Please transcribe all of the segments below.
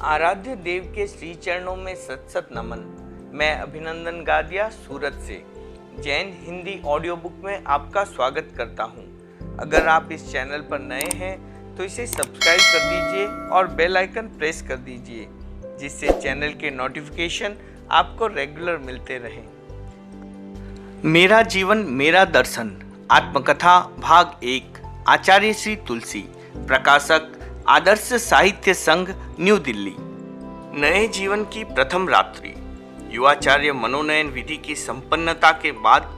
आराध्य देव के श्री चरणों में सत सत नमन। मैं अभिनंदन गादिया सूरत से जैन हिंदी ऑडियो बुक में आपका स्वागत करता हूं। अगर आप इस चैनल पर नए हैं तो इसे सब्सक्राइब कर दीजिए और बेल आइकन प्रेस कर दीजिए, जिससे चैनल के नोटिफिकेशन आपको रेगुलर मिलते रहें। मेरा जीवन मेरा दर्शन आत्मकथा भाग 1, आचार्य श्री तुलसी, प्रकाशक आदर्श साहित्य संघ, न्यू दिल्ली। नए जीवन की प्रथम रात्रि। युवाचार्य मनोनयन विधि की संपन्नता के बाद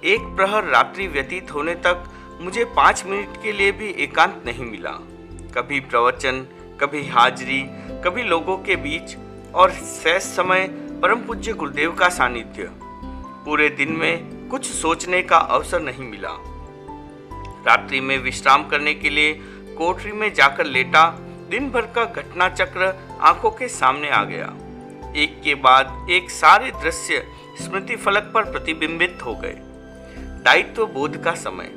एक प्रहर रात्रि व्यतीत होने तक मुझे 5 मिनट के लिए भी एकांत नहीं मिला। कभी प्रवचन, कभी हाजिरी, कभी लोगों के बीच और शेष समय परम पूज्य गुरुदेव का सानिध्य। पूरे दिन में कुछ सोचने का अवसर नहीं मिला। रात्रि में विश्राम करने के लिए कोठरी में जाकर लेटा, दिन भर का घटना चक्र आंखों के सामने आ गया। एक के बाद एक सारे दृश्य स्मृति फलक पर प्रतिबिंबित हो गए। दायित्व बोध का समय।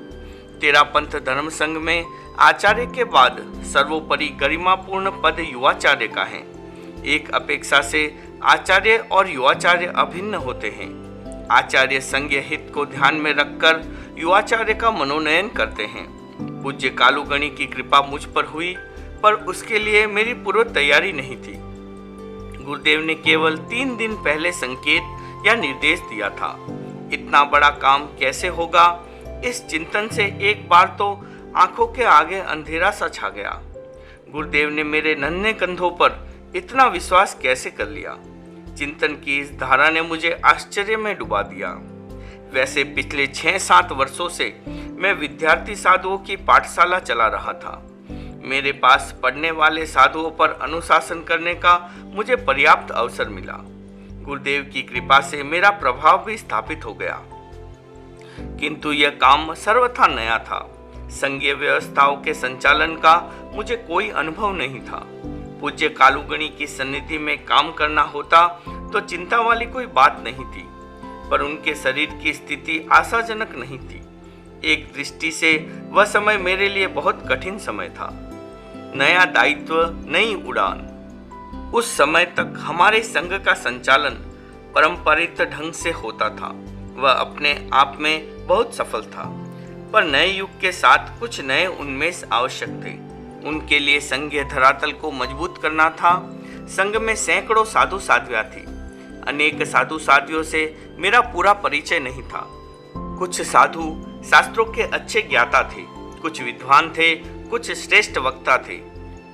तेरा पंथ धर्म संघ में आचार्य के बाद सर्वोपरि गरिमापूर्ण पद युवाचार्य का है। एक अपेक्षा से आचार्य और युवाचार्य अभिन्न होते हैं। आचार्य संघीय हित को ध्यान में रखकर युवाचार्य का मनोनयन करते हैं। पूज्य कालूगणी की कृपा मुझ पर हुई, पर उसके लिए मेरी पूर्व तैयारी नहीं थी। गुरुदेव ने केवल 3 दिन पहले संकेत या निर्देश दिया था। इतना बड़ा काम कैसे होगा, इस चिंतन से एक बार तो आंखों के आगे अंधेरा सा छा गया। गुरुदेव ने मेरे नन्हे कंधों पर इतना विश्वास कैसे कर लिया? चिंतन की इस धारा ने मुझे आश्चर्य में डुबा दिया। वैसे पिछले 6-7 वर्षों से मैं विद्यार्थी साधुओं की पाठशाला चला रहा था। मेरे पास पढ़ने वाले साधुओं पर अनुशासन करने का मुझे पर्याप्त अवसर मिला। गुरुदेव की कृपा से मेरा प्रभाव भी स्थापित हो गया। किंतु यह काम सर्वथा नया था। संघीय व्यवस्थाओं के संचालन का मुझे कोई अनुभव नहीं था। पूज्य कालूगणी की सन्निधि में काम करना होता तो चिंता वाली कोई बात नहीं थी, पर उनके शरीर की स्थिति आशाजनक नहीं थी। एक दृष्टि से वह समय मेरे लिए बहुत कठिन समय था। नया दायित्व, नई उड़ान। उस समय तक हमारे संघ का संचालन परंपरित ढंग से होता था। वह अपने आप में बहुत सफल था, पर नए युग के साथ कुछ नए उन्मेष आवश्यक थे। उनके लिए संघीय धरातल को मजबूत करना था। संघ में सैकड़ों साधु साध्वियां थी। अनेक साधु साध्वियों से मेरा पूरा परिचय नहीं था। कुछ साधु शास्त्रों के अच्छे ज्ञाता थे, कुछ विद्वान थे, कुछ श्रेष्ठ वक्ता थे,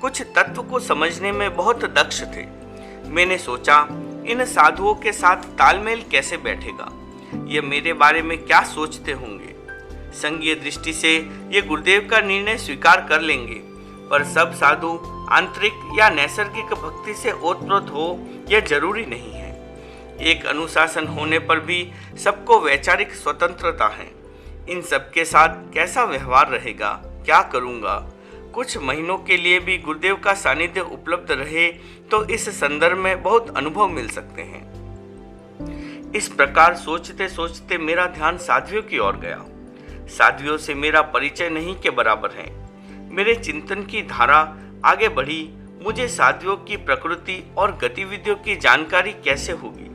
कुछ तत्व को समझने में बहुत दक्ष थे। मैंने सोचा, इन साधुओं के साथ तालमेल कैसे बैठेगा? ये मेरे बारे में क्या सोचते होंगे? संघीय दृष्टि से ये गुरुदेव का निर्णय स्वीकार कर लेंगे, पर सब साधु आंतरिक या नैसर्गिक भक्ति से ओतप्रोत हो यह जरूरी नहीं है। एक अनुशासन होने पर भी सबको वैचारिक स्वतंत्रता है। इन सबके साथ कैसा व्यवहार रहेगा, क्या करूंगा? कुछ महीनों के लिए भी गुरुदेव का सानिध्य उपलब्ध रहे तो इस संदर्भ में बहुत अनुभव मिल सकते हैं। इस प्रकार सोचते सोचते मेरा ध्यान साध्वियों की ओर गया। साध्वियों से मेरा परिचय नहीं के बराबर है। मेरे चिंतन की धारा आगे बढ़ी। मुझे साध्वियों की प्रकृति और गतिविधियों की जानकारी कैसे होगी?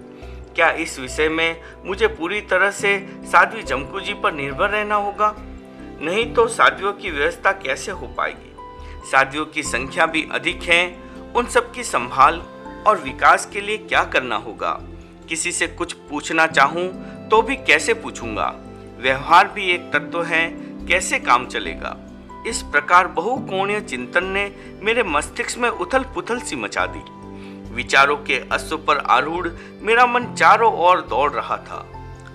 क्या इस विषय में मुझे पूरी तरह से साध्वी जमकू जी पर निर्भर रहना होगा? नहीं तो साध्वियों की व्यवस्था कैसे हो पाएगी? साध्वियों की संख्या भी अधिक है। उन सब की संभाल और विकास के लिए क्या करना होगा? किसी से कुछ पूछना चाहूं तो भी कैसे पूछूंगा? व्यवहार भी एक तत्व है, कैसे काम चलेगा? इस प्रकार बहुकोणीय चिंतन ने मेरे मस्तिष्क में उथल पुथल सी मचा दी। विचारों के अश्व पर आरूढ़ मेरा मन चारों ओर दौड़ रहा था।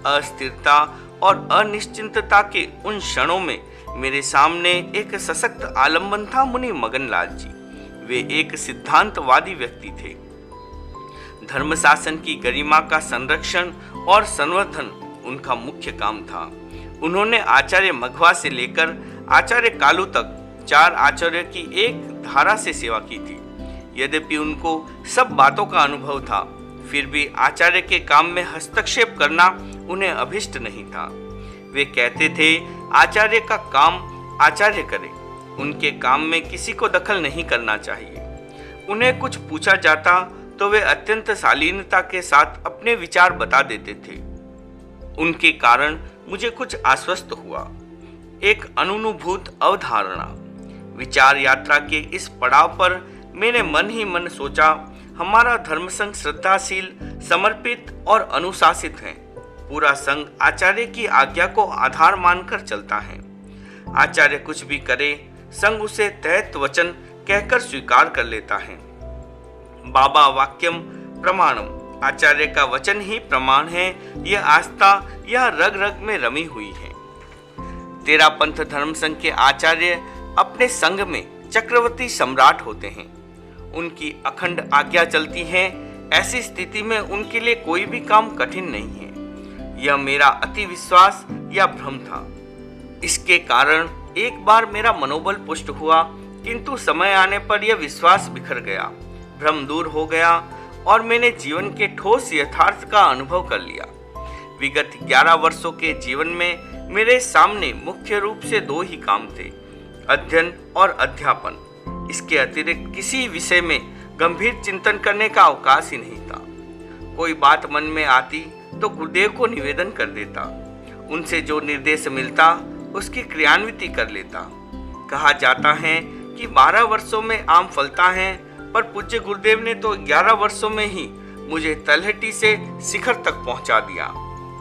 अस्थिरता और अनिश्चितता के उन क्षणों में मेरे सामने एक सशक्त आलंबन था, मुनि मगनलाल जी। वे एक सिद्धांतवादी व्यक्ति थे। धर्म शासन की गरिमा का संरक्षण और संवर्धन उनका मुख्य काम था। उन्होंने आचार्य मघवा से लेकर आचार्य कालू तक 4 आचार्यों की एक धारा से सेवा की थी। यद्यपि उनको सब बातों का अनुभव था, फिर भी आचार्य के काम में हस्तक्षेप करना उन्हें अभिष्ट नहीं था। वे कहते थे, आचार्य का काम आचार्य करे, उनके काम में किसी को दखल नहीं करना चाहिए। उन्हें कुछ पूछा जाता तो वे अत्यंत शालीनता के साथ अपने विचार बता देते थे। उनके कारण मुझे कुछ आश्वस्त हुआ। एक अनुभूत अवधारणा। विचार यात्रा के इस पड़ाव पर मैंने मन ही मन सोचा, हमारा धर्म संघ श्रद्धाशील, समर्पित और अनुशासित है। पूरा संघ आचार्य की आज्ञा को आधार मानकर चलता है। आचार्य कुछ भी करे, संघ उसे तहत वचन कहकर स्वीकार कर लेता है। बाबा वाक्यम प्रमाणम, आचार्य का वचन ही प्रमाण है। यह आस्था यह रग रग में रमी हुई है। तेरा पंथ धर्म संघ के आचार्य अपने संघ में चक्रवर्ती सम्राट होते हैं। उनकी अखंड आज्ञा चलती है। ऐसी स्थिति में उनके लिए कोई भी काम कठिन नहीं है। यह मेरा अति विश्वास या भ्रम था। इसके कारण एक बार मेरा मनोबल पुष्ट हुआ, किंतु समय आने पर यह विश्वास बिखर गया, भ्रम दूर हो गया और मैंने जीवन के ठोस यथार्थ का अनुभव कर लिया। विगत 11 वर्षों के जीवन में मेरे सामने मुख्य रूप से 2 ही काम थे, अध्ययन और अध्यापन। इसके अतिरिक्त किसी विषय में गंभीर चिंतन करने का अवकाश ही नहीं था। कोई बात मन में आती तो गुरुदेव को निवेदन कर देता। उनसे जो निर्देश मिलता उसकी क्रियान्विति कर लेता। कहा जाता है कि 12 वर्षों में आम फलता है, पर पूज्य गुरुदेव ने तो 11 वर्षों में ही मुझे तलहटी से शिखर तक पहुंचा दिया।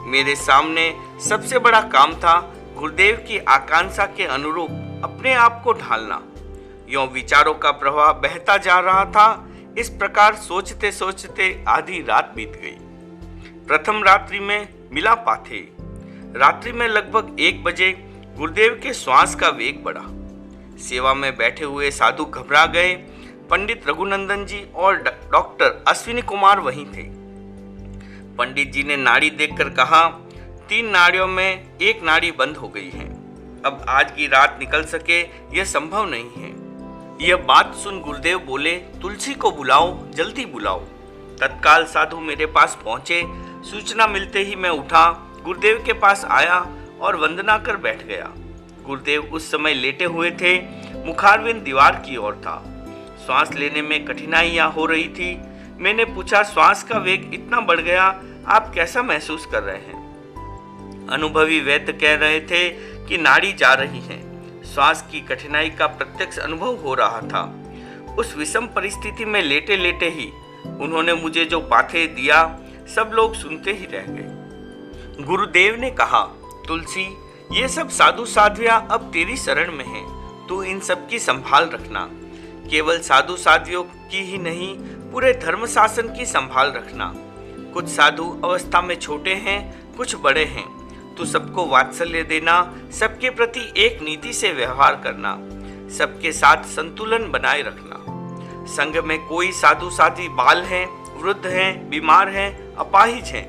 मेरे सामने सबसे बड़ा काम था गुरुदेव की आकांक्षा के अनुरूप अपने आप को ढालना। यों विचारों का प्रवाह बहता जा रहा था। इस प्रकार सोचते सोचते आधी रात बीत गई। प्रथम रात्रि में मिला पाथे। रात्रि में लगभग 1 बजे गुरुदेव के श्वास का वेग बढ़ा। सेवा में बैठे हुए साधु घबरा गए। पंडित रघुनंदन जी और डॉक्टर अश्विनी कुमार वहीं थे। पंडित जी ने नाड़ी देखकर कहा, 3 नाड़ियों में 1 नाड़ी बंद हो गई है। अब आज की रात निकल सके यह संभव नहीं है। यह बात सुन गुरुदेव बोले, तुलसी को बुलाओ, जल्दी बुलाओ। तत्काल साधु मेरे पास पहुंचे। सूचना मिलते ही मैं उठा, गुरुदेव के पास आया और वंदना कर बैठ गया। गुरुदेव उस समय लेटे हुए थे। मुखारविंद दीवार की ओर था। श्वास लेने में कठिनाइयां हो रही थी। मैंने पूछा, श्वास का वेग इतना बढ़ गया, आप कैसा महसूस कर रहे हैं? अनुभवी वैद्य कह रहे थे कि नाड़ी जा रही है। श्वास की कठिनाई का प्रत्यक्ष अनुभव हो रहा था। उस विषम परिस्थिति में लेटे लेटे ही उन्होंने मुझे जो पाथे दिया, सब लोग सुनते ही रह गए। गुरुदेव ने कहा, तुलसी, ये सब साधु साध्वियां अब तेरी शरण में हैं। तू इन सब की संभाल रखना। केवल साधु साध्वियों की ही नहीं, पूरे धर्म शासन की संभाल रखना। कुछ साधु अवस्था में छोटे हैं, कुछ बड़े हैं। तू सबको वात्सल्य देना, सबके प्रति एक नीति से व्यवहार करना, सबके साथ संतुलन बनाए रखना। संघ में कोई साधु साध्वी बाल हैं, वृद्ध हैं, बीमार हैं, अपाहिज हैं,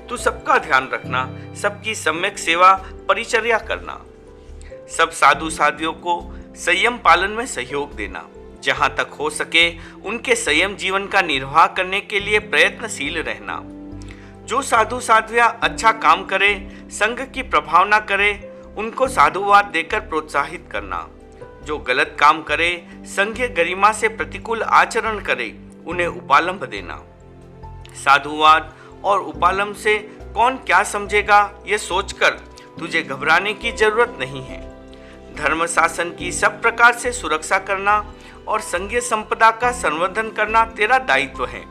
तू सबका ध्यान रखना, सबकी सम्यक सेवा परिचर्या करना। सब साधु साध्वियों को संयम पालन में सहयोग देना। जहां तक हो सके उनके संयम जीवन का निर्वाह करने के लिए प्रयत्नशील रहना। जो साधु साध्वियां अच्छा काम करे, संघ की प्रभावना करे, उनको साधुवाद देकर प्रोत्साहित करना। जो गलत काम करे, संघीय गरिमा से प्रतिकूल आचरण करे, उन्हें उपालंब देना। साधुवाद और उपालंब से कौन क्या समझेगा, ये सोचकर तुझे घबराने की जरूरत नहीं है। धर्म शासन की सब प्रकार से सुरक्षा करना और संघीय संपदा का संवर्धन करना तेरा दायित्व है।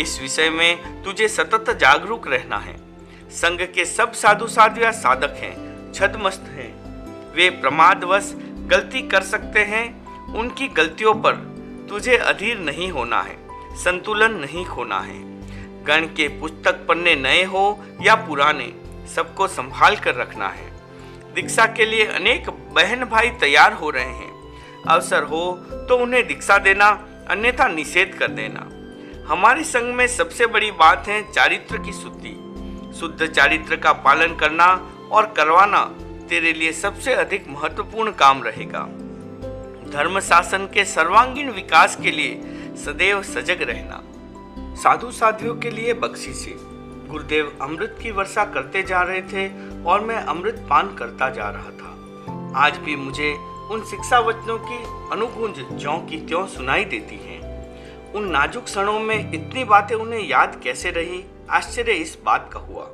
इस विषय में तुझे सतत जागरूक रहना है। संघ के सब साधु साध्वियां साधक हैं, छद्मस्त हैं। वे प्रमादवश गलती कर सकते हैं। उनकी गलतियों पर तुझे अधीर नहीं होना है, संतुलन नहीं खोना है। गण के पुस्तक पन्ने नए हो या पुराने, सबको संभाल कर रखना है। दीक्षा के लिए अनेक बहन भाई तैयार हो रहे हैं। अवसर हो तो उन्हें दीक्षा देना, अन्यथा निषेध कर देना। हमारे संघ में सबसे बड़ी बात है चारित्र की शुद्धि। शुद्ध चारित्र का पालन करना और करवाना तेरे लिए सबसे अधिक महत्वपूर्ण काम रहेगा। धर्म शासन के सर्वांगीण विकास के लिए सदैव सजग रहना। साधु साध्वियों के लिए बख्शिशें। गुरुदेव अमृत की वर्षा करते जा रहे थे और मैं अमृत पान करता जा रहा था। आज भी मुझे उन शिक्षा वचनों की अनुगूंज ज्यों की त्यों सुनाई देती हैं। उन नाजुक क्षणों में इतनी बातें उन्हें याद कैसे रही, आश्चर्य इस बात का हुआ।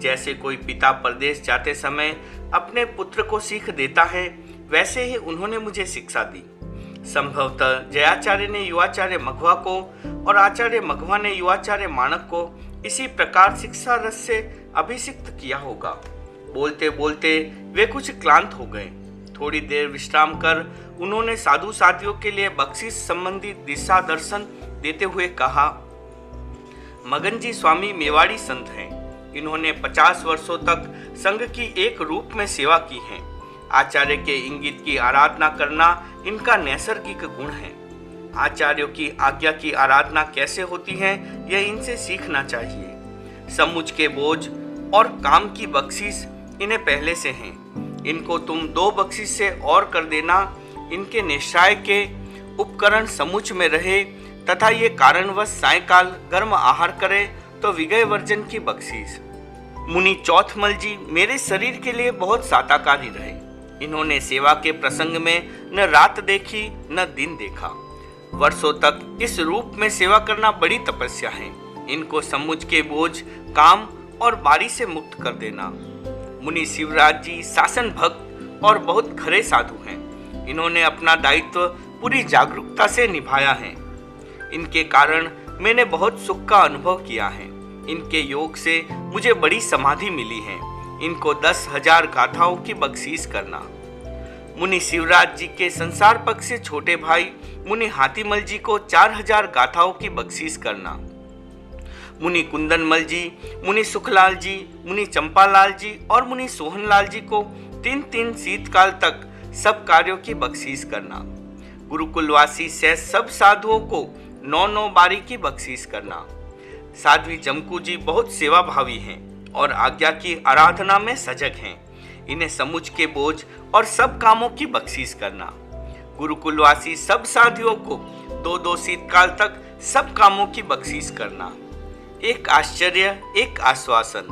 जैसे कोई पिता परदेश जाते समय अपने पुत्र को सीख देता है, वैसे ही उन्होंने मुझे शिक्षा दी। संभवतः जयाचार्य ने युवाचार्य मघवा को और आचार्य मघवा ने युवाचार्य माणक को इसी प्रकार शिक्षा रस से अभिषिक्त किया होगा। बोलते बोलते वे कुछ क्लांत हो गए। थोड़ी देर विश्राम कर उन्होंने साधु साथियों के लिए बख्शिश संबंधी दिशा दर्शन देते हुए कहा, मगन जी स्वामी मेवाड़ी संत हैं। इन्होंने 50 वर्षों तक संघ की एक रूप में सेवा की है। आचार्य के इंगित की आराधना करना इनका नैसर्गिक गुण है। आचार्यों की आज्ञा की आराधना कैसे होती है, यह इनसे सीखना चाहिए। समुच के बोझ और काम की बख्शिश इन्हें पहले से हैं। इनको तुम 2 बख्शिश से और कर देना। इनके निश्चय के उपकरण समुच में रहे तथा ये कारणवश सायकाल गर्म आहार करे तो विगय वर्जन की बख्शीश। मुनि चौथमल जी मेरे शरीर के लिए बहुत साताकारी रहे। इन्होंने सेवा के प्रसंग में न रात देखी न दिन देखा। वर्षों तक इस रूप में सेवा करना बड़ी तपस्या है। इनको समुच के बोझ, काम और बारी से मुक्त कर देना। मुनि शिवराज जी शासन भक्त और बहुत खरे साधु हैं। इन्होंने अपना दायित्व पूरी जागरूकता से निभाया है। इनके कारण मैंने बहुत सुख का अनुभव किया है। इनके योग से मुझे बड़ी समाधि मिली है। इनको 10,000 गाथाओं की बख्शीश करना। मुनि शिवराज जी के संसार पक्ष से छोटे भाई मुनि हाथीमल जी को 4,000 गाथाओं की बख्शीश करना। मुनि कुंदनमल जी, मुनि सुखलाल जी, मुनि चंपालाल जी और मुनि सोहनलाल जी को 3-3 शीतकाल तक सब कार्यों की बख्शीश करना। गुरुकुलवासी से सब साधुओं को 9-9 बारी की बख्शीश करना। साध्वी जमकू जी बहुत सेवा भावी हैं और आज्ञा की आराधना में सजग हैं। इन्हें समुच के बोझ और सब कामों की बख्शीश करना। गुरुकुलवासी सब साधियों को 2-2 शीतकाल तक सब कामों की बख्शीश करना। एक आश्चर्य, एक आश्वासन।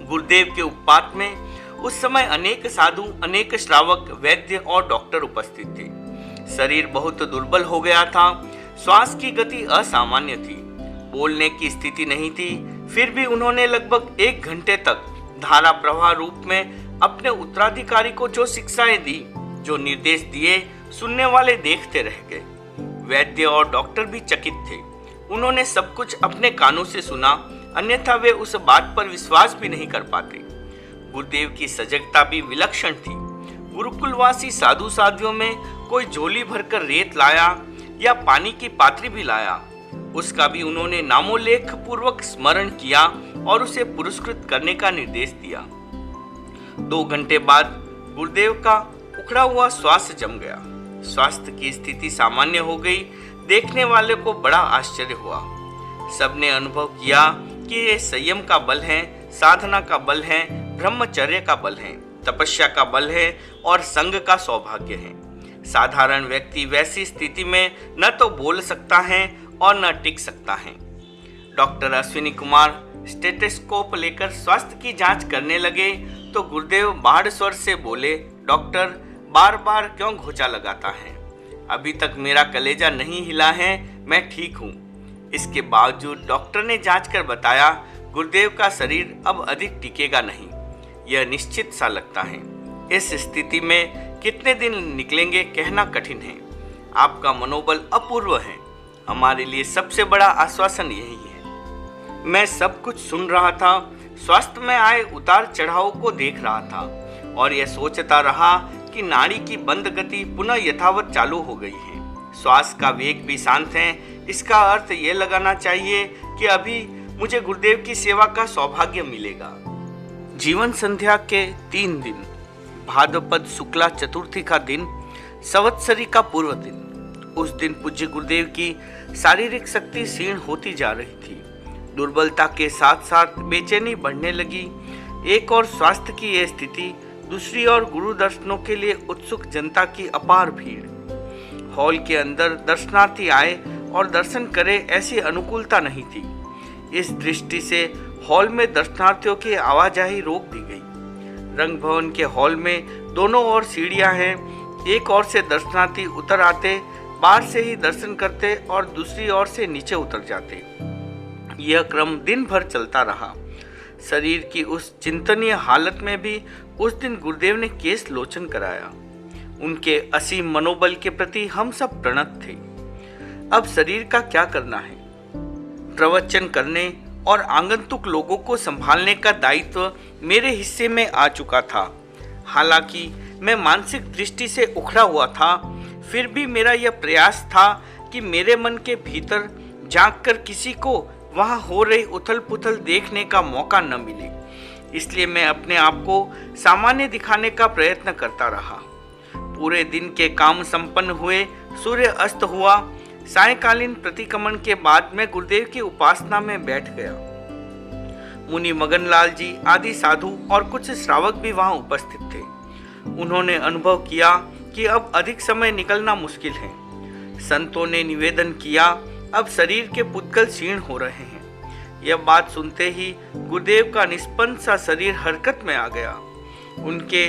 गुरुदेव के उपपात में उस समय अनेक साधु, अनेक श्रावक, वैद्य और डॉक्टर उपस्थित थे। शरीर बहुत दुर्बल हो गया था। श्वास की गति असामान्य थी। बोलने की स्थिति नहीं थी। फिर भी उन्होंने लगभग 1 घंटे तक धारा प्रवाह रूप में अपने उत्तराधिकारी को जो शिक्षाएं दी, जो निर्देश दिए, सुनने वाले देखते रह गए। वैद्य और डॉक्टर भी चकित थे। उन्होंने सब कुछ अपने कानों से सुना, अन्यथा वे उस बात पर विश्वास भी नहीं कर पाते। गुरुदेव की सजगता भी विलक्षण थी। गुरुकुलवासी साधु साधियों में कोई झोली भरकर रेत लाया या पानी की पात्री भी लाया, उसका भी उन्होंने नामोल्लेख पूर्वक स्मरण किया और उसे पुरस्कृत करने का निर्देश दिया। 2 घंटे बाद गुरुदेव का उखड़ा हुआ श्वास जम गया। स्वास्थ्य की स्थिति सामान्य हो गई। देखने वाले को बड़ा आश्चर्य हुआ। सबने अनुभव किया कि ये संयम का बल है, साधना का बल है, ब्रह्मचर्य का बल है, तपस्या का बल है और संग का सौभाग्य है। साधारण व्यक्ति वैसी स्थिति में न तो बोल सकता है और न टिक सकता है। डॉक्टर अश्विनी कुमार स्टेथोस्कोप लेकर स्वास्थ्य की जांच करने लगे तो गुरुदेव बाढ़ स्वर से बोले, डॉक्टर बार बार क्यों घोचा लगाता है? अभी तक मेरा कलेजा नहीं हिला है, मैं ठीक हूँ। इसके बावजूद डॉक्टर ने जांच कर बताया, गुरुदेव का शरीर अब अधिक टिकेगा नहीं। यह निश्चित सा लगता है। इस स्थिति में कितने दिन निकलेंगे कहना कठिन है। आपका मनोबल अपूर्व है। हमारे लिए सबसे बड़ा आश्वासन यही है। मैं सब कुछ सुन रहा था, स्वास्थ्य में आए उतार चढ़ाव को देख रहा था और यह सोचता रहा कि नाड़ी की बंद गति पुनः यथावत चालू हो गई है। श्वास का वेग भी शांत है। इसका अर्थ यह लगाना चाहिए कि अभी मुझे गुरुदेव की सेवा का सौभाग्य मिलेगा। जीवन संध्या के 3 दिन, भाद्रपद शुक्ला चतुर्थी का दिन, संवत्सरी का पूर्व दिन। उस दिन पूज्य गुरुदेव की शारीरिक शक्ति क्षीण होती जा रही थी। दुर्बलता के साथ साथ बेचैनी बढ़ने लगी। एक और स्वास्थ्य की यह स्थिति, दूसरी ओर गुरु दर्शनों के लिए उत्सुक जनता की अपार भीड़। हॉल के अंदर दर्शनार्थी आए और दर्शन करे ऐसी अनुकूलता नहीं थी। इस दृष्टि से हॉल में दर्शनार्थियों की आवाजाही रोक दी गई। रंग भवन के हॉल में दोनों ओर सीढ़ियां हैं। एक ओर से दर्शनार्थी उतर आते बाहर से ही दर्शन करते और दूसरी ओर से नीचे उतर जाते। यह क्रम दिन भर चलता रहा। शरीर की उस चिंतनीय हालत में भी उस दिन गुरुदेव ने केश लोचन कराया। उनके असीम मनोबल के प्रति हम सब प्रणत थे। अब शरीर का क्या करना है? प्रवचन करने और आगंतुक लोगों को संभालने का दायित्व मेरे हिस्से में आ चुका था। हालांकि मैं मानसिक दृष्टि से उखड़ा हुआ था, फिर भी मेरा यह प्रयास था कि मेरे मन के भीतर झांककर किसी को वहां हो रही उथल पुथल देखने का मौका न मिले। इसलिए मैं अपने आप को सामान्य दिखाने का प्रयत्न करता रहा। पूरे दिन के काम संपन्न हुए, सूर्य अस्त हुआ। सायंकालीन प्रतिक्रमण के बाद मैं गुरुदेव की उपासना में बैठ गया। मुनि मगनलाल जी आदि साधु और कुछ श्रावक भी वहां उपस्थित थे। उन्होंने अनुभव किया कि अब अधिक समय निकलना मुश्किल है। संतों ने निवेदन किया, अब शरीर के पुद्गल क्षीण हो रहे हैं। यह बात सुनते ही गुरुदेव का निष्पन्न सा शरीर हरकत में आ गया। उनके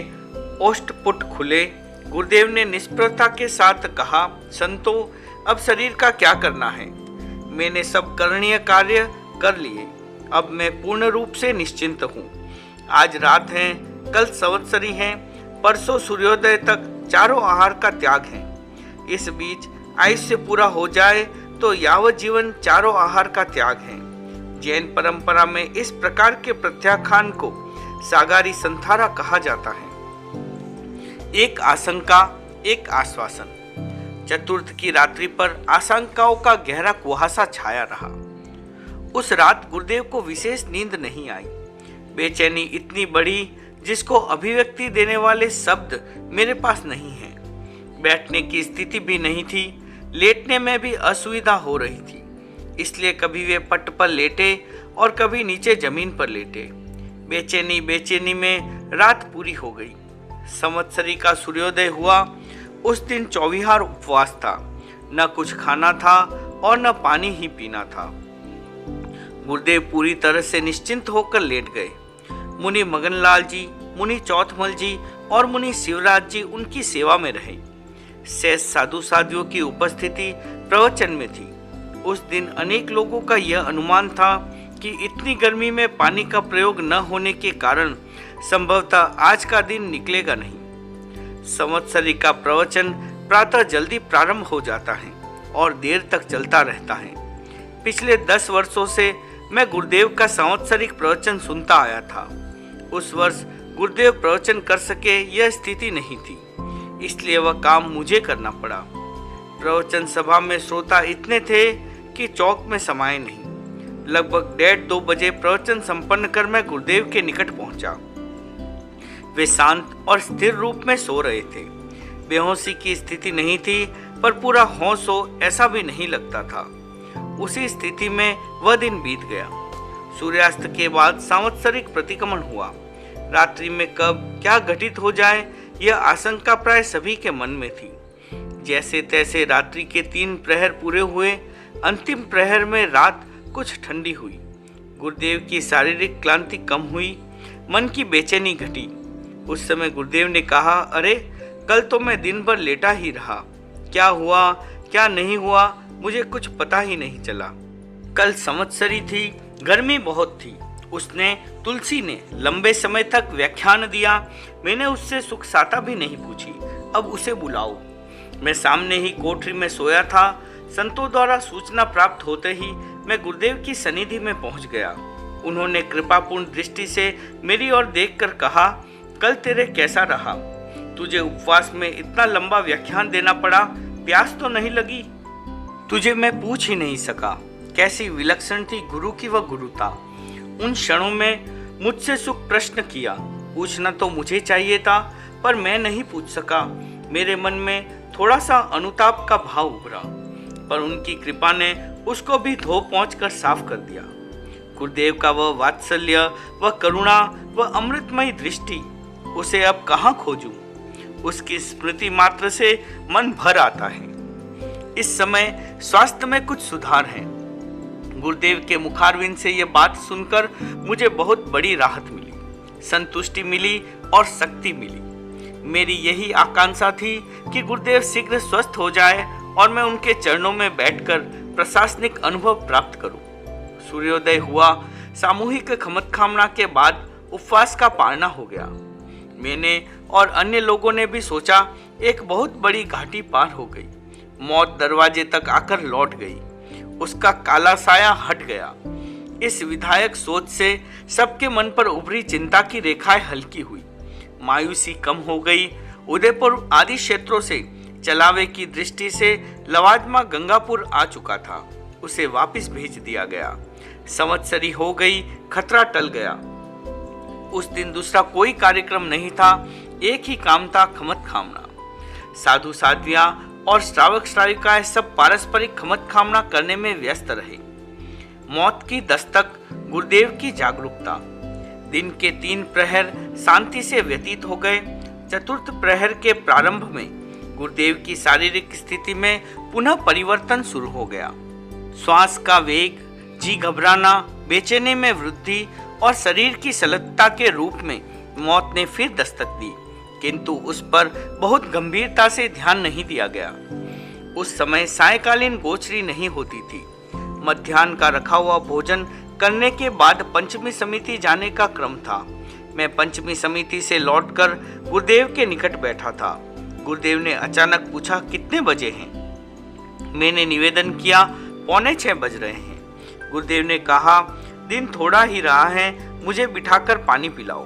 ओष्ठपुट खुले। गुरुदेव ने निष्प्रता के साथ कहा, संतों, अब शरीर का क्या करना है? मैंने सब करणीय कार्य कर लिए। अब मैं पूर्ण रूप से निश्चिंत हूँ। आज रात है, कल संवत्सरी है, परसों सूर्योदय तक चारों आहार का त्याग है। इस बीच आयुष्य पूरा हो जाए तो यावत जीवन चारों आहार का त्याग है। जैन परंपरा में इस प्रकार के प्रत्याख्यान को सागारी संथारा कहा जाता है। एक आशंका, एक आश्वासन। चतुर्थ की रात्रि पर आशंकाओं का गहरा कुहासा छाया रहा। उस रात गुरुदेव को विशेष नींद नहीं आई। बेचैनी इतनी बड़ी जिसको अभिव्यक्ति देने वाले शब्द मेरे पास नहीं हैं। बैठने की स्थिति भी नहीं थी, लेटने में भी असुविधा हो रही थी। इसलिए कभी वे पट पर लेटे और कभी नीचे जमीन पर लेटे। बेचैनी में रात पूरी हो गई। संवत्सरी का सूर्योदय हुआ। उस दिन चौविहार उपवास था। न कुछ खाना था और न पानी ही पीना था। गुरुदेव पूरी तरह से निश्चिंत होकर लेट गए। मुनि मगनलाल जी, मुनि चौथमल जी और मुनि शिवराज जी उनकी सेवा में रहे। शेष साधु साधियों की उपस्थिति प्रवचन में थी। उस दिन अनेक लोगों का यह अनुमान था कि इतनी गर्मी में पानी का प्रयोग न होने के कारण संभवतः आज का दिन निकलेगा नहीं। संवत्सरी का प्रवचन प्रातः जल्दी प्रारंभ हो जाता है और देर तक चलता रहता है। पिछले 10 वर्षों से मैं गुरुदेव का संवत्सरिक प्रवचन सुनता आया था। उस वर्ष गुरुदेव प्रवचन कर सके यह स्थिति नहीं थी, इसलिए वह काम मुझे करना पड़ा। प्रवचन सभा में श्रोता इतने थे कि चौक में समाये नहीं। लगभग 1:30-2 बजे प्रवचन संपन्न कर मैं गुरुदेव के निकट पहुंचा। वे शांत और स्थिर रूप में सो रहे थे। बेहोशी की स्थिति नहीं थी, पर पूरा होश हो ऐसा भी नहीं लगता था। उसी स्थिति में वह दिन बीत गया। सूर्यास्त के बाद संवत्सरिक प्रतिक्रमण हुआ। रात्रि में कब क्या घटित हो जाए यह आशंका प्राय सभी के मन में थी। जैसे तैसे रात्रि के 3 प्रहर पूरे हुए। अंतिम प्रहर में रात कुछ ठंडी हुई। गुरुदेव की शारीरिक क्लांति कम हुई। मन की बेचैनी घटी। उस समय गुरुदेव ने कहा, अरे कल तो मैं दिन भर लेटा ही रहा। क्या हुआ क्या नहीं हुआ मुझे कुछ पता ही नहीं चला। कल संवत्सरी थी, गर्मी बहुत थी। उसने, तुलसी ने लंबे समय तक व्याख्यान दिया। मैंने उससे सुख साता भी नहीं पूछी। अब उसे बुलाओ। मैं सामने ही कोठरी में सोया था। संतों द्वारा सूचना प्राप्त होते ही मैं गुरुदेव की सनिधि में पहुंच गया। उन्होंने कृपापूर्ण दृष्टि से मेरी ओर देखकर कहा, कल तेरे कैसा रहा? तुझे उपवास में इतना लंबा व्याख्यान देना पड़ा, प्यास तो नहीं लगी? तुझे मैं पूछ ही नहीं सका। कैसी विलक्षण थी गुरु की वह गुरुता। उन क्षणों में मुझसे सुख प्रश्न किया। पूछना तो मुझे चाहिए था, पर मैं नहीं पूछ सका। मेरे मन में थोड़ा सा अनुताप का भाव उभरा, पर उनकी कृपा ने उसको भी धो पहुँच कर साफ कर दिया। गुरुदेव का वह वात्सल्य, वह करुणा, वह अमृतमयी दृष्टि, उसे अब कहाँ खोजूं? उसकी स्मृति मात्र से मन भर आता है। इस समय स्वास्थ्य में कुछ सुधार है। गुरुदेव के मुखारविंद से यह बात सुनकर मुझे बहुत बड़ी राहत मिली, संतुष्टि मिली और शक्ति मिली। मेरी यही आकांक्षा थी कि गुरुदेव शीघ्र स्वस्थ हो जाए और मैं उनके चरणों में बैठकर प्रशासनिक अनुभव प्राप्त करूं। सूर्योदय हुआ। सामूहिक खमतखामना के बाद उपवास का पारना हो गया। मैंने और अन्य लोगों ने भी सोचा एक बहुत बड़ी घाटी पार हो गई। मौत दरवाजे तक आकर लौट गई। उसका काला साया हट गया। इस विधायक सोच से सबके मन पर उभरी चिंता की रेखाएं हल्की हुई। मायूसी कम हो गई। उदयपुर आदि क्षेत्रों से चलावे की दृष्टि से लवाजमा गंगापुर आ चुका था। उसे वापस भेज दिया गया। संवत्सरी हो गई। खतरा टल गया। उस दिन दूसरा कोई कार्यक्रम नहीं था। एक ही काम था, खमतखामना। साधु साध्वियां और श्रावक श्राविकाएं सब पारस्परिक खमतखामना करने में व्यस्त रहे। मौत की दस्तक, गुरुदेव की जागरूकता। दिन के 3 प्रहर शांति से व्यतीत हो गए। चतुर्थ प्रहर के प्रारंभ में गुरुदेव की शारीरिक स्थिति में पुनः परिवर्तन शुरू हो गया। श्वास का वेग, जी घबराना, बेचैनी में वृद्धि और शरीर की सलगता के रूप में मौत ने फिर दस्तक दी, किंतु उस पर बहुत गंभीरता से ध्यान नहीं दिया गया। उस समय सायकालीन गोचरी नहीं होती थी। मध्याह्न का रखा हुआ भोजन करने के बाद पंचमी समिति जाने का क्रम था। मैं पंचमी समिति से लौटकर गुरुदेव के निकट बैठा था। गुरुदेव ने अचानक पूछा, कितने बजे हैं? मैंने निवेदन किया, 6:45 बज रहे हैं। गुरुदेव ने कहा, दिन थोड़ा ही रहा है, मुझे बिठाकर पानी पिलाओ।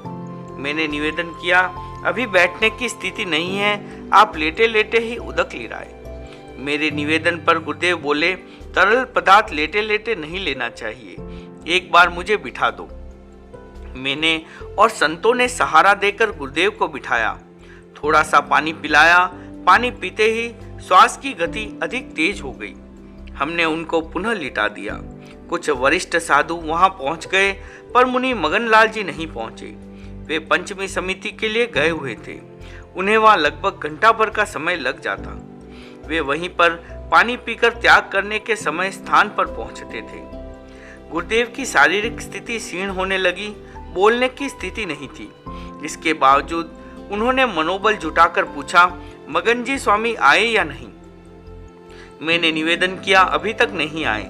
मैंने निवेदन किया, अभी बैठने की स्थिति नहीं है, आप लेटे लेटे ही उदक लिराए। मेरे निवेदन पर गुरुदेव बोले, तरल पदार्थ लेटे लेटे नहीं लेना चाहिए, एक बार मुझे बिठा दो। मैंने और संतों ने सहारा देकर गुरुदेव को बिठाया। थोड़ा सा पानी पिलाया। पानी पीते ही श्वास की गति अधिक तेज हो गई। हमने उनको पुनः लिटा दिया। कुछ वरिष्ठ साधु वहां पहुंच गए, पर मुनि मगनलाल जी नहीं पहुंचे। वे पंचमी समिति के लिए गए हुए थे। उन्हें वहां लगभग घंटा भर का समय लग जाता। वे वहीं पर पानी पीकर त्याग करने के समय स्थान पर पहुंचते थे। गुरुदेव की शारीरिक स्थिति क्षीण होने लगी। बोलने की स्थिति नहीं थी। इसके बावजूद उन्होंने मनोबल जुटाकर पूछा, मगन जी स्वामी आए या नहीं? मैंने निवेदन किया, अभी तक नहीं आए,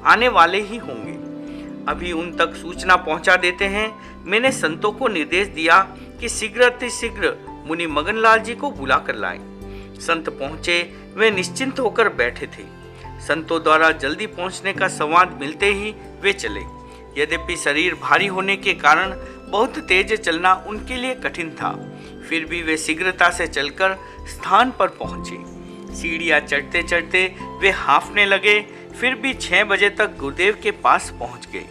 आने वाले ही होंगे, अभी उन तक सूचना पहुंचा देते हैं। मैंने संतों को निर्देश दिया कि शीघ्र अतिशीघ्र मुनि मगनलाल जी को बुला कर लाएं। संत पहुंचे। वे निश्चिंत होकर बैठे थे। संतों द्वारा जल्दी पहुंचने का संवाद मिलते ही वे चले। यद्यपि शरीर भारी होने के कारण बहुत तेज चलना उनके लिए कठिन था, फिर भी वे शीघ्रता से चलकर स्थान पर पहुंचे। सीढ़ियां चढ़ते चढ़ते वे हांफने लगे। फिर भी 6 बजे तक गुरुदेव के पास पहुंच गए।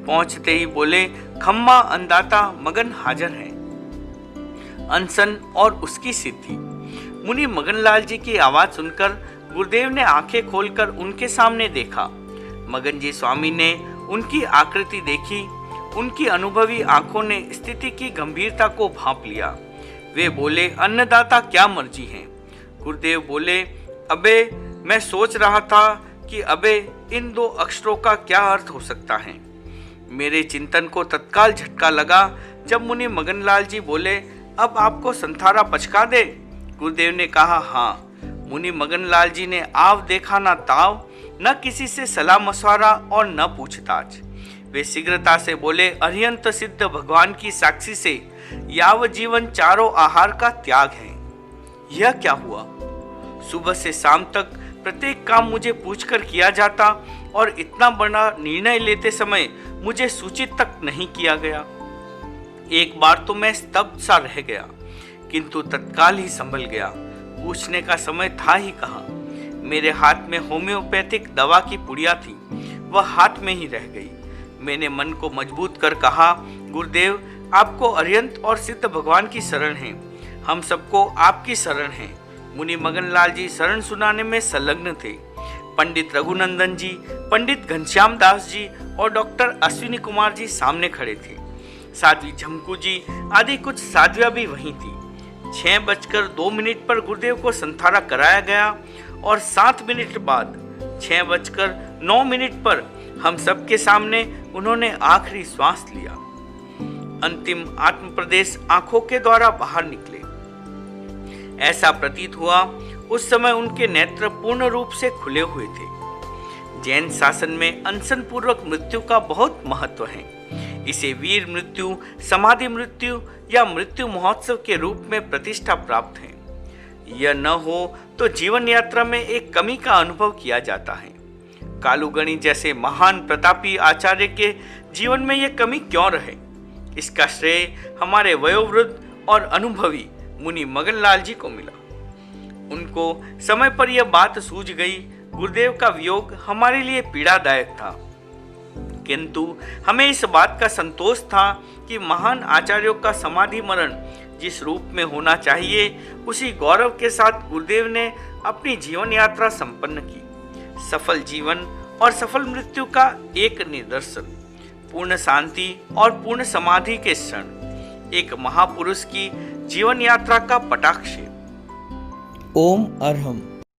पहुंचते ही बोले, खम्मा अंदाता मगन हाजिर हैं। अनशन और उसकी सिद्धि। मुनि मगनलाल जी की आवाज सुनकर गुरुदेव ने आंखें खोलकर उनके सामने देखा। मगन जी स्वामी ने उनकी आकृति देखी। उनकी अनुभवी आंखों ने स्थिति की गंभीरता को भांप लिया। वे बोले, अन्नदाता क्या मर्जी है? गुरुदेव बोले, अबे मैं सोच रहा था कि अबे इन 2 अक्षरों का क्या अर्थ हो सकता है। मेरे चिंतन को तत्काल झटका लगा जब मुनि मगनलाल जी बोले, अब आपको संथारा पचका दे? गुरुदेव ने कहा, हाँ। मुनि मगनलाल जी ने आव देखा ना ताव, न किसी से सलाह मशवरा और न पूछताछ। वे शीघ्रता से बोले, अरिहंत सिद्ध भगवान की साक्षी से याव जीवन चारों आहार का त्याग है। यह क्या हुआ? सुबह से शाम तक प्रत्येक काम मुझे पूछकर किया जाता और इतना बड़ा निर्णय लेते समय मुझे सूचित तक नहीं किया गया। एक बार तो मैं स्तब्ध सा रह गया, किंतु तत्काल ही संभल गया। पूछने का समय था ही कहाँ। मेरे हाथ में होम्योपैथिक दवा की पुड़िया थी, वह हाथ में ही रह गई। मैंने मन को मजबूत कर कहा, गुरुदेव आपको अरिहंत और सिद्ध भगवान की शरण है, हम सबको आपकी शरण है। मुनि मगनलाल जी शरण सुनाने में संलग्न थे। पंडित रघुनंदन जी, पंडित घनश्याम दास जी और डॉक्टर अश्विनी कुमार जी सामने खड़े थे। साध्वी झमकू जी आदि कुछ साध्वियां भी वहीं थी। 6:02 पर गुरुदेव को संथारा कराया गया और 7 मिनट बाद 6:09 पर हम सबके सामने उन्होंने आखिरी श्वास लिया। अंतिम आत्म प्रदेश आंखों के द्वारा बाहर निकले। ऐसा प्रतीत हुआ उस समय उनके नेत्र पूर्ण रूप से खुले हुए थे। जैन शासन में अनशन पूर्वक मृत्यु का बहुत महत्व है। इसे वीर मृत्यु, समाधि मृत्यु या मृत्यु महोत्सव के रूप में प्रतिष्ठा प्राप्त है। यह न हो तो जीवन यात्रा में एक कमी का अनुभव किया जाता है। कालुगणी जैसे महान प्रतापी आचार्य के जीवन में यह कमी क्यों रहे, इसका श्रेय हमारे वयोवृद्ध और अनुभवी मुनि मगनलाल जी को मिला। उनको समय पर यह बात सूझ गई। गुरुदेव का वियोग हमारे लिए पीड़ादायक था, किंतु हमें इस बात का संतोष था कि महान आचार्यों का समाधि मरण जिस रूप में होना चाहिए, उसी गौरव के साथ गुरुदेव ने अपनी जीवन यात्रा संपन्न की। सफल जीवन और सफल मृत्यु का एक निदर्शन, पूर्ण शांति और पूर्ण समाधि के क्षण, एक महापुरुष की जीवन यात्रा का पटाक्षेप। ओम अरहम।